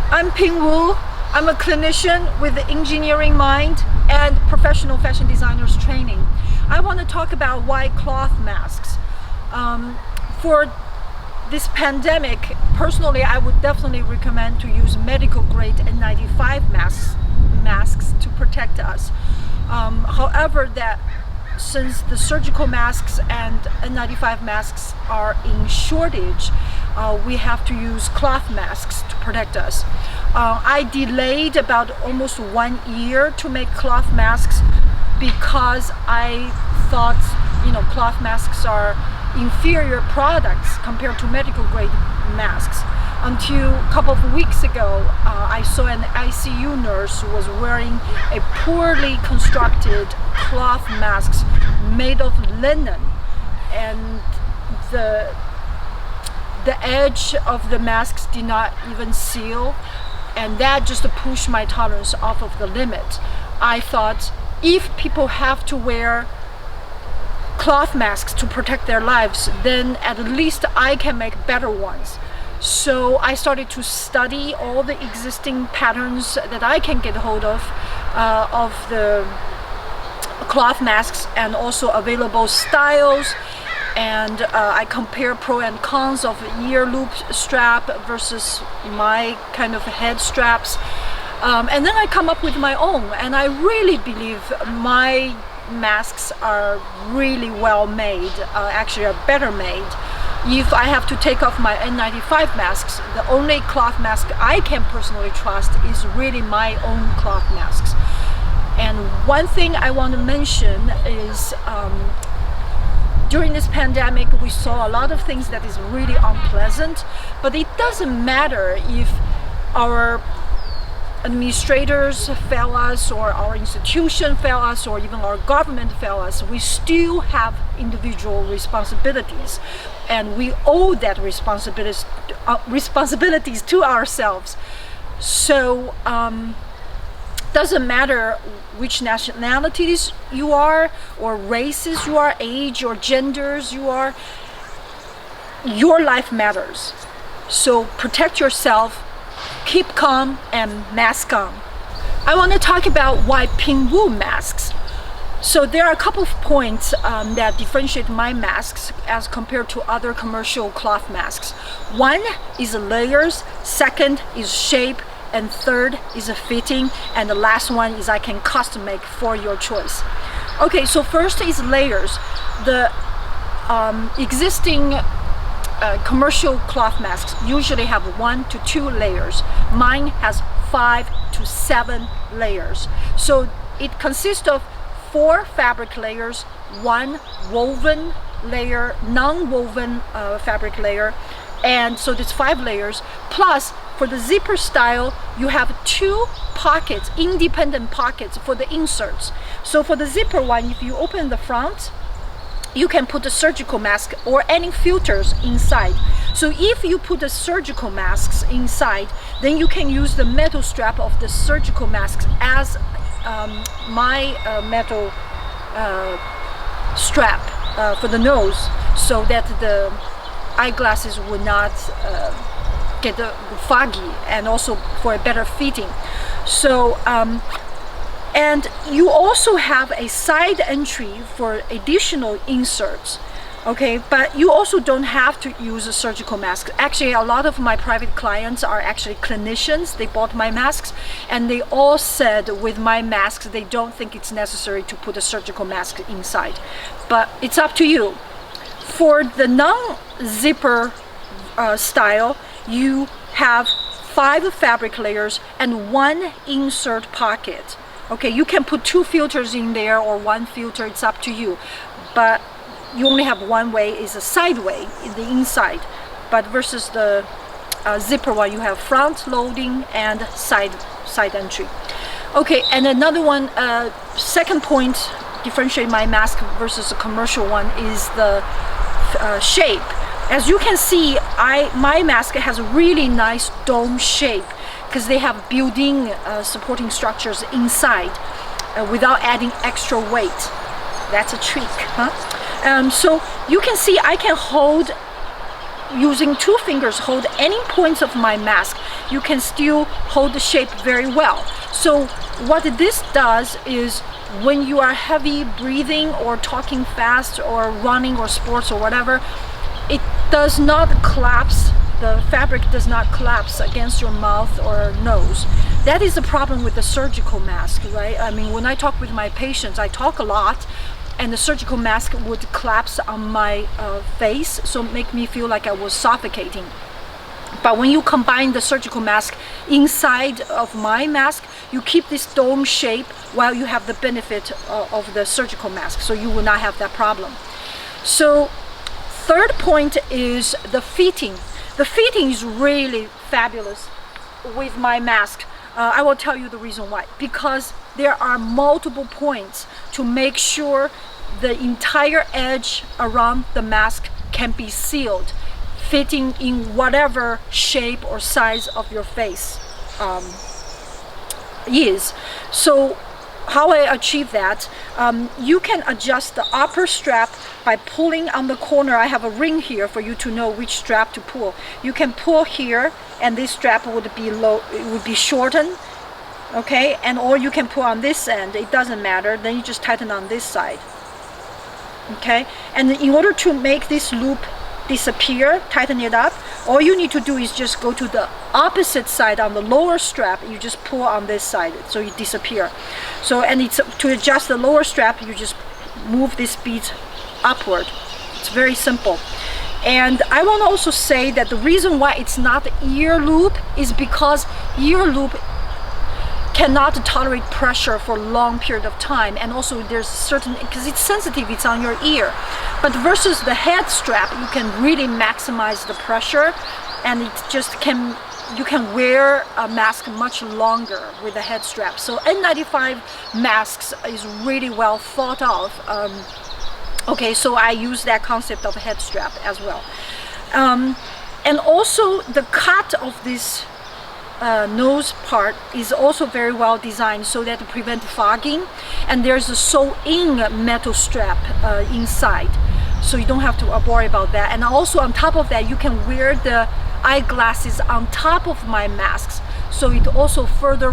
I'm Ping Wu. I'm a clinician with the engineering mind and professional fashion designers training. I want to talk about why cloth masks. For this pandemic, personally, I would definitely recommend to use medical grade N95 masks to protect us. However, since the surgical masks and N95 masks are in shortage, we have to use cloth masks to protect us. I delayed about almost 1 year to make cloth masks because I thought, cloth masks are inferior products compared to medical grade masks. Until a couple of weeks ago, I saw an ICU nurse who was wearing a poorly constructed cloth masks made of linen, and the edge of the masks did not even seal, and that just pushed my tolerance off of the limit. I thought, if people have to wear cloth masks to protect their lives, then at least I can make better ones. So I started to study all the existing patterns that I can get hold of the cloth masks, and also available styles, and I compare pro and cons of ear loop strap versus my kind of head straps, and then I come up with my own, and I really believe my masks are really well made, actually are better made. If I have to take off my N95 masks, the only cloth mask I can personally trust is really my own cloth masks. And one thing I want to mention is during this pandemic, we saw a lot of things that is really unpleasant, but it doesn't matter if our administrators fail us, or our institution fail us, or even our government fail us. We still have individual responsibilities, and we owe that responsibilities to ourselves. So doesn't matter which nationalities you are, or races you are, age or genders you are, your life matters. So protect yourself, keep calm, and mask on. I want to talk about why Ping Wu masks. So there are a couple of points that differentiate my masks as compared to other commercial cloth masks. One is layers, second is shape, and third is a fitting, and the last one is I can custom make for your choice. Okay, so first is layers. The existing commercial cloth masks usually have 1 to 2 layers. Mine has 5 to 7 layers. So it consists of 4 fabric layers, 1 woven layer, non-woven fabric layer, and so there's 5 layers. Plus, for the zipper style, you have 2 pockets, independent pockets for the inserts. So for the zipper one, if you open the front, you can put the surgical mask or any filters inside. So if you put the surgical masks inside, then you can use the metal strap of the surgical masks as my metal strap for the nose, so that the eyeglasses would not get foggy, and also for a better fitting. So and you also have a side entry for additional inserts. Okay, but you also don't have to use a surgical mask. Actually, a lot of my private clients are actually clinicians. They bought my masks, and they all said with my masks they don't think it's necessary to put a surgical mask inside. But it's up to you. For the non-zipper style, you have 5 fabric layers and 1 insert pocket. Okay, you can put 2 filters in there or 1 filter, it's up to you. But you only have 1 way, is a side way in the inside. But versus the zipper one, you have front loading and side entry. Okay, and another one, second point differentiate my mask versus a commercial one is the shape. As you can see, my mask has a really nice dome shape because they have built-in supporting structures inside without adding extra weight. That's a trick, huh? So you can see I can hold using 2 fingers hold any points of my mask, you can still hold the shape very well. So what this does is when you are heavy breathing or talking fast or running or sports or whatever, it does not collapse. The fabric does not collapse against your mouth or nose. That is the problem with the surgical mask, right? I mean, when I talk with my patients, I talk a lot, and the surgical mask would collapse on my face, so make me feel like I was suffocating. But when you combine the surgical mask inside of my mask, you keep this dome shape while you have the benefit of the surgical mask, so you will not have that problem. So third point is the fitting. The fitting is really fabulous with my mask. I will tell you the reason why. Because there are multiple points to make sure the entire edge around the mask can be sealed, fitting in whatever shape or size of your face is. So how I achieve that, you can adjust the upper strap by pulling on the corner. I have a ring here for you to know which strap to pull. You can pull here, and this strap would be low, it would be shortened, okay? And or you can pull on this end, it doesn't matter. Then you just tighten on this side, okay? And in order to make this loop disappear, tighten it up, all you need to do is just go to the opposite side on the lower strap. You just pull on this side so you disappear. So, and it's to adjust the lower strap, you just move this bead upward. It's very simple. And I want to also say that the reason why it's not the ear loop is because ear loop cannot tolerate pressure for a long period of time, and also there's certain, because it's sensitive, it's on your ear. But versus the head strap, you can really maximize the pressure, and it just can, you can wear a mask much longer with the head strap. So N95 masks is really well thought of. Okay, so I use that concept of a head strap as well. And also the cut of this nose part is also very well designed so that to prevent fogging, and there's a sew-in metal strap inside, so you don't have to worry about that. And also on top of that, you can wear the eyeglasses on top of my masks, so it also further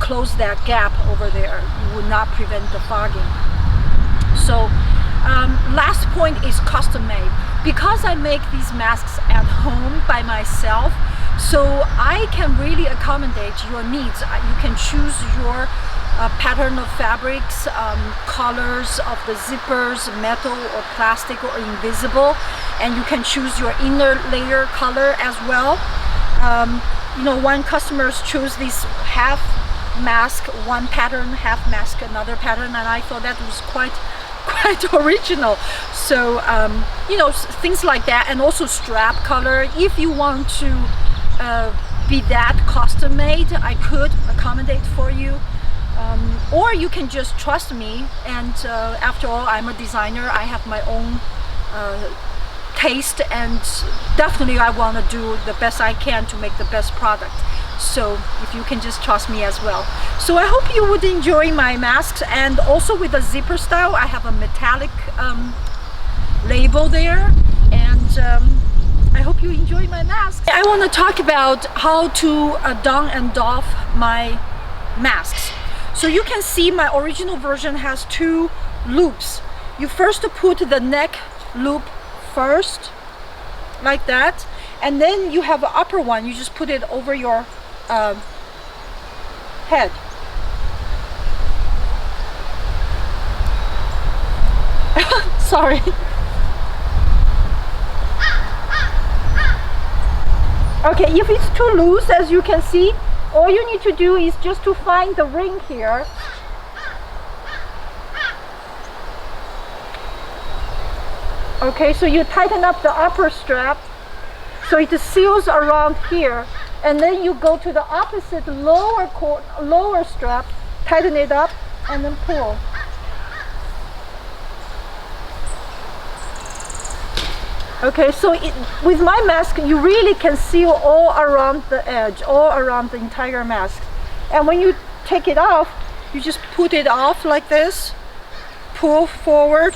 close that gap over there. You will not prevent the fogging. So last point is custom made. Because I make these masks at home by myself, so I can really accommodate your needs. You can choose your pattern of fabrics, colors of the zippers, metal or plastic or invisible, and you can choose your inner layer color as well. You know, one customers choose this half mask, one pattern, half mask, another pattern, and I thought that was quite original. So you know, things like that, and also strap color. If you want to be that custom made, I could accommodate for you, or you can just trust me, and after all, I'm a designer, I have my own taste, and definitely I want to do the best I can to make the best product. So if you can just trust me as well. So I hope you would enjoy my masks, and also with the zipper style, I have a metallic label there, and I hope you enjoy my mask. I want to talk about how to don and doff my masks. So you can see my original version has 2 loops. You first put the neck loop first, like that, and then you have an upper one. You just put it over your head. Sorry. Okay, if it's too loose, as you can see, all you need to do is just to find the ring here. Okay, so you tighten up the upper strap so it seals around here, and then you go to the opposite lower strap, tighten it up, and then pull. Okay, so with my mask, you really can seal all around the edge, all around the entire mask. And when you take it off, you just put it off like this, pull forward,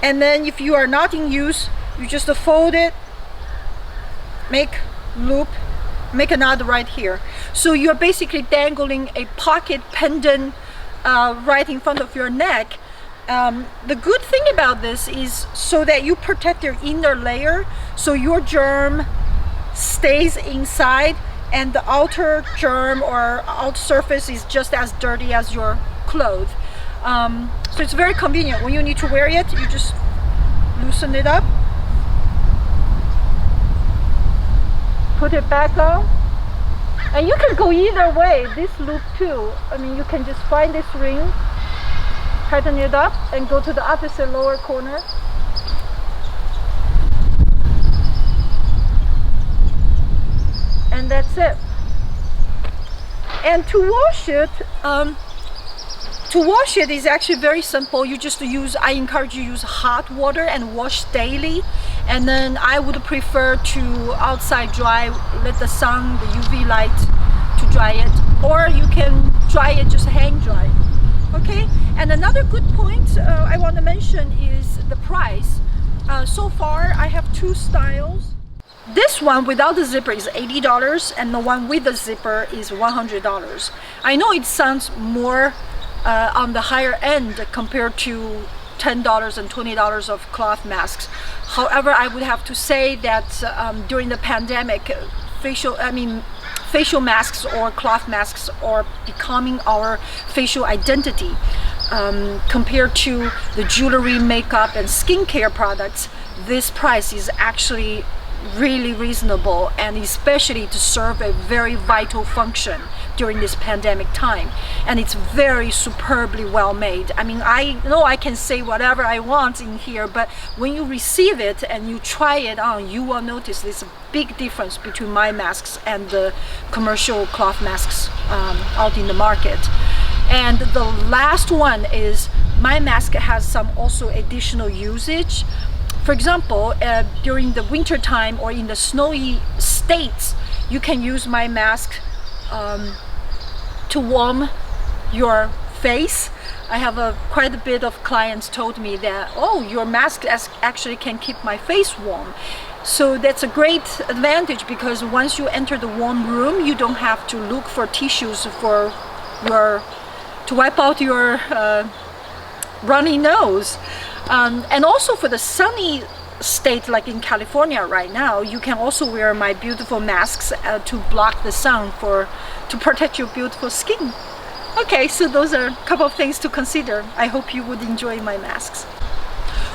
and then if you are not in use, You just fold it, make loop, make another right here. So you're basically dangling a pocket pendant right in front of your neck. The good thing about this is so that you protect your inner layer, so your germ stays inside and the outer germ or outer surface is just as dirty as your clothes. So it's very convenient. When you need to wear it, you just loosen it up, put it back on, and you can go either way. This loop too, I mean, you can just find this ring, tighten it up, and go to the opposite lower corner. And that's it. And to wash it is actually very simple. You just use, I encourage you to use hot water and wash daily. And then I would prefer to outside dry, let the sun, the UV light to dry it. Or you can dry it, just hang dry. Okay, and another good point I want to mention is the price. So far I have two styles. This one without the zipper is $80 and the one with the zipper is $100. I know it sounds more on the higher end compared to $10 and $20 of cloth masks. However, I would have to say that during the pandemic, facial masks or cloth masks are becoming our facial identity. Compared to the jewelry, makeup, and skincare products, this price is actually really reasonable, and especially to serve a very vital function during this pandemic time. And it's very superbly well made. I mean, I know I can say whatever I want in here, but when you receive it and you try it on, you will notice there's a big difference between my masks and the commercial cloth masks out in the market. And the last one is my mask has some also additional usage. For example, during the winter time or in the snowy states, you can use my mask to warm your face. I have quite a bit of clients told me that, oh, your mask actually can keep my face warm. So that's a great advantage, because once you enter the warm room, you don't have to look for tissues to wipe out your runny nose. And also for the sunny state like in California right now, you can also wear my beautiful masks to block the sun to protect your beautiful skin. Okay, so those are a couple of things to consider. I hope you would enjoy my masks.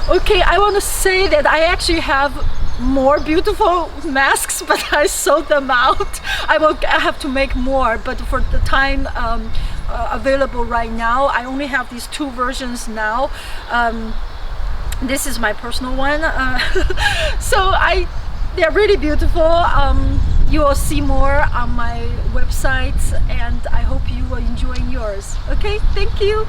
Okay, I want to say that I actually have more beautiful masks, but I sold them out. I have to make more, but for the time available right now, I only have these two versions now. This is my personal one. So they're really beautiful. You will see more on my website, and I hope you are enjoying yours. Okay, thank you.